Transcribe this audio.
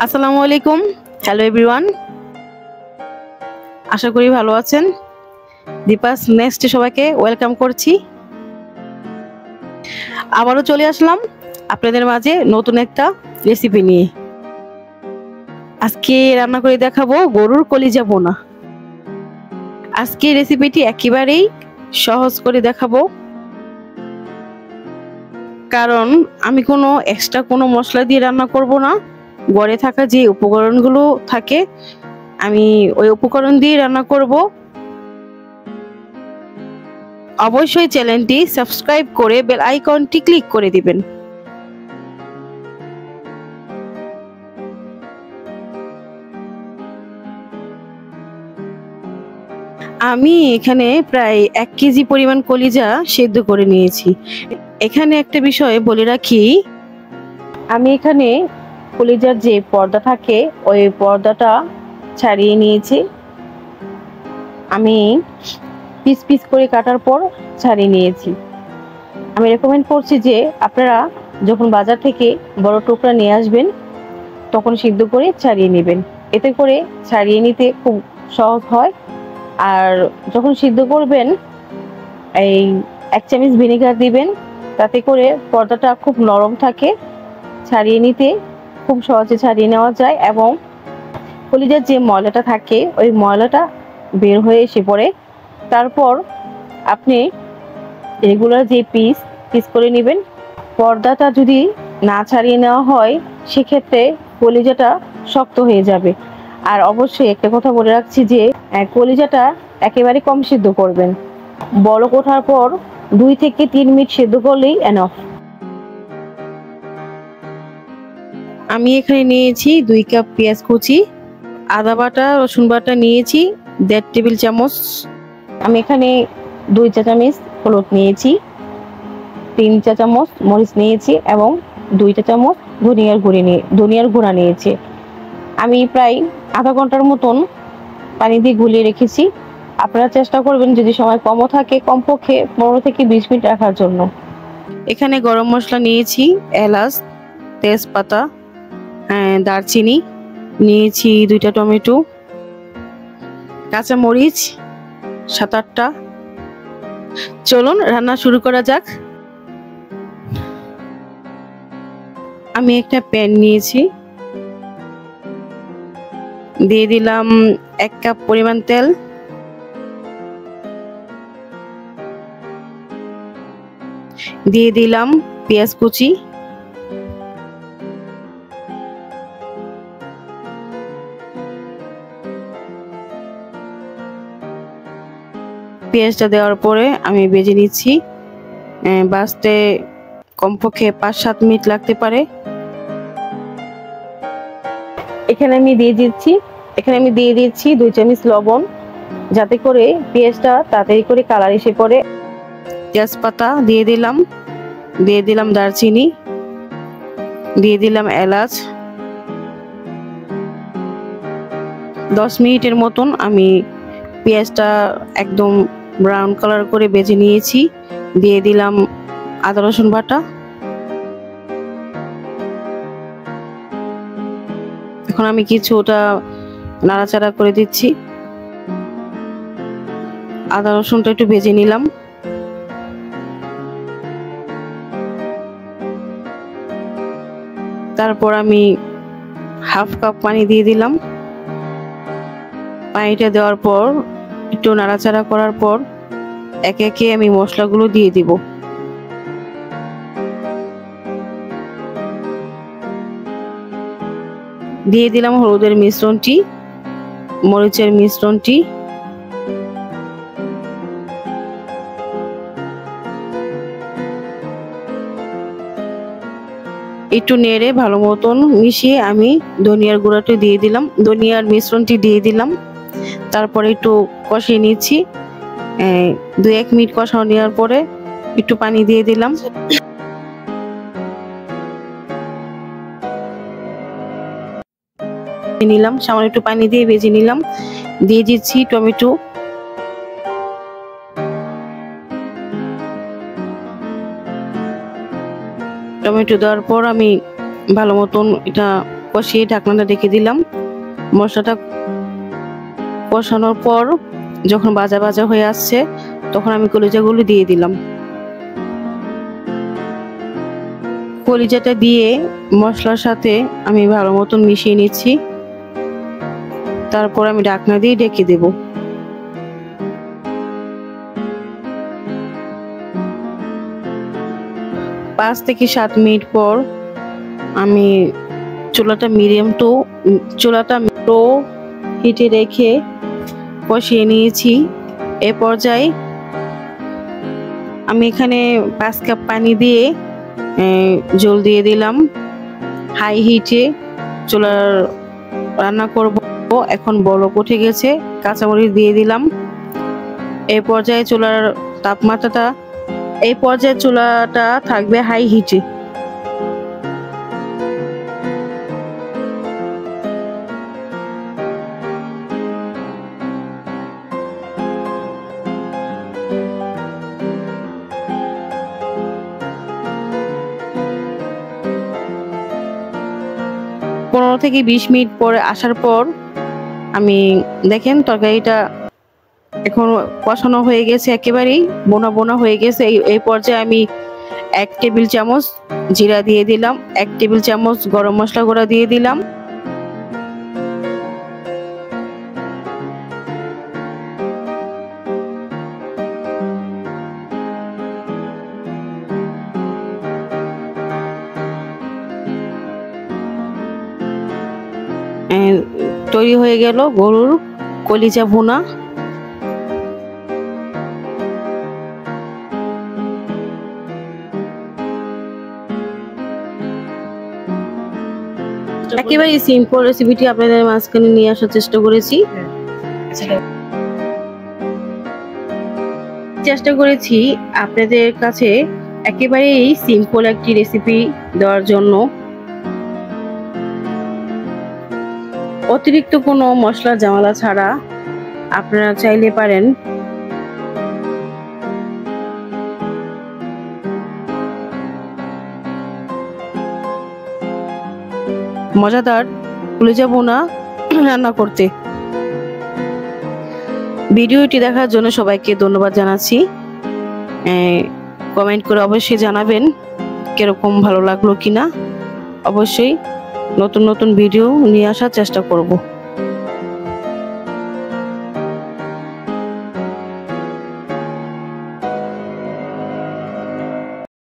আসসালামু আলাইকুম। Hello everyone, আশা করি ভালো আছেন। দীপাস নেক্সটে সবাইকে ওয়েলকাম করছি। আবারও চলে আসলাম আপনাদের মাঝে নতুন একটা রেসিপি নিয়ে। আজকে রান্না করে দেখাবো গরুর কলিজা বোনা। আজকে রেসিপিটি একেবারেই সহজ করে দেখাবো, কারণ আমি কোনো এক্সট্রা কোনো মশলা দিয়ে রান্না করব না। ঘরে থাকা যে উপকরণগুলো থাকে আমি ওই উপকরণ দিয়ে রান্না করব। অবশ্যই চ্যানেলটি সাবস্ক্রাইব করে বেল আইকনটি ক্লিক করে দিবেন। আমি এখানে প্রায় 1 কেজি পরিমাণ কলিজা সেদ্ধ করে নিয়েছি। এখানে একটা বিষয় বলে রাখি, আমি এখানে কলিজার যে পর্দা থাকে ওই পর্দাটা ছাড়িয়ে নিয়েছি। আমি পিস পিস করে কাটার পর ছাড়িয়ে নিয়েছি। আমি রেকমেন্ড করছি যে আপনারা যখন বাজার থেকে বড় টুকরা নিয়ে আসবেন তখন সিদ্ধ করে ছাড়িয়ে নেবেন, এতে করে ছাড়িয়ে নিতে খুব সহজ হয়। আর যখন সিদ্ধ করবেন এই 1 চামচ ভিনেগার দিবেন, তাতে করে পর্দাটা খুব নরম থাকে, ছাড়িয়ে নিতে খুব সহজে ছাড়িয়ে নেওয়া যায় এবং কলিজার যে ময়লাটা থাকে ওই ময়লাটা বের হয়ে এসে পড়ে। তারপর আপনি রেগুলার যে পিস পিস করে নেবেন। পর্দাটা যদি না ছাড়িয়ে নেওয়া হয় সেক্ষেত্রে কলিজাটা শক্ত হয়ে যাবে। আর অবশ্যই একটা কথা বলে রাখছি যে কলিজাটা একেবারে কম সিদ্ধ করবেন। বলক ওঠার পর 2 থেকে 3 মিনিট সিদ্ধ করলেই এনাফ। আমি এখানে নিয়েছি 2 কাপ পেঁয়াজ কুচি, আদা বাটা রসুন বাটা নিয়েছি 1.5 টেবিল চামচ। আমি এখানে 2 চা চামচ হলুদ নিয়েছি, 3 চা চামচ মরিচ নিয়েছি এবং 2 চা চামচ ধনিয়ার গুঁড়া নিয়েছি। আমি প্রায় আধা ঘন্টার মতন পানি দিয়ে গুলিয়ে রেখেছি। আপনারা চেষ্টা করবেন যদি সময় কমও থাকে কমপক্ষে 15 থেকে 20 মিনিট রাখার জন্য। এখানে গরম মশলা নিয়েছি, এলাচ, তেজপাতা, দারচিনি নিয়েছি, 2টা টমেটো, কাঁচা মরিচ 7-8টা। চলুন রান্না শুরু করা যাক। আমি একটা প্যান নিয়েছি, দিয়ে দিলাম 1 কাপ পরিমাণ তেল, দিয়ে দিলাম পেঁয়াজ কুচি, পেঁয়াজটা দেওয়ার পরে আমি ভেজে নিচ্ছি। বাজতে কমপক্ষে 5-7 মিনিট লাগতে পারে। এখানে আমি দিয়ে দিচ্ছি 2 চামচ লবণ, যাতে করে পেঁয়াজটা তাড়াতাড়ি করে কালার এসে পড়ে। তেজপাতা দিয়ে দিলাম দারচিনি, দিয়ে দিলাম এলাচ। 10 মিনিটের মতন আমি পেঁয়াজটা একদম ব্রাউন কালার করে ভেজে নিয়েছি। দিয়ে দিলাম আদা রসুন বাটা। এখন আমি কিছুটা নাড়াচাড়া করে দিচ্ছি। আদা রসুনটা একটু ভেজে নিলাম। তারপর আমি 1/2 কাপ পানি দিয়ে দিলাম। পানিটা দেওয়ার পর একটু নাড়াচাড়া করার পর একে একে আমি মশলাগুলো দিয়ে দিব। দিয়ে দিলাম হলুদের মিশ্রণটি, মরিচের মিশ্রণটি, একটু নেড়ে ভালো মতন মিশিয়ে আমি ধনিয়ার গুঁড়াটা দিয়ে দিলাম, ধনিয়ার মিশ্রণটি দিয়ে দিলাম। তারপরে একটু কষিয়ে নিচ্ছি। 2-1 মিনিট কষানো নেওয়ার পরে একটু পানি দিয়ে দিলাম। সামান্য একটু পানি দিয়ে ভেজে নিলাম। দিয়ে দিচ্ছি টমেটো, দেওয়ার পর আমি ভালো মতন এটা কষিয়ে ঢাকনাটা রেখে দিলাম। মশলাটা কষানোর পর যখন ভাজা ভাজা হয়ে আসছে তখন আমি কলিজাগুলো দিয়ে দিলাম। কলিজাটা দিয়ে মশলার সাথে আমি ভালো মতন মিশিয়ে নিচ্ছি। তারপর আমি ঢাকনা দিয়ে ঢেকে দেব। পাঁচ থেকে 7 মিনিট পর আমি চুলাটা লো হিটে রেখে কষিয়ে নিয়েছি। এ পর্যায়ে আমি এখানে 5 কাপ পানি দিয়ে জল দিয়ে দিলাম। হাই হিটে চুলার রান্না করব। এখন বলক উঠে গেছে, কাঁচামরিচ দিয়ে দিলাম। এই পর্যায়ে চুলাটা থাকবে হাই হিটে। পনেরো থেকে 20 মিনিট পরে আসার পর আমি দেখেন তরকারিটা এখন কষানো হয়ে গেছে, একেবারেই বোনা বোনা হয়ে গেছে। এই পর্যায়ে আমি 1 টেবিল চামচ জিরা দিয়ে দিলাম, 1 টেবিল চামচ গরম মশলা গুঁড়া দিয়ে দিলাম, তৈরি হয়ে গেল গরুর কলিজা ভুনা। একেবারে সিম্পল রেসিপিটি আপনাদের মাঝখানে নিয়ে আসার চেষ্টা করেছি। আপনাদের কাছে একেবারেই সিম্পল একটি রেসিপি দেওয়ার জন্য। অতিরিক্ত কোনো মশলা ঝামেলা ছাড়া আপনারা চাইলে পারেন মজাদার কলিজা ভুনা রান্না করতে। ভিডিওটি দেখার জন্য সবাইকে ধন্যবাদ জানাচ্ছি। কমেন্ট করে অবশ্যই জানাবেন কিরকম ভালো লাগলো কিনা। অবশ্যই নতুন নতুন ভিডিও নিয়ে আসার চেষ্টা করব।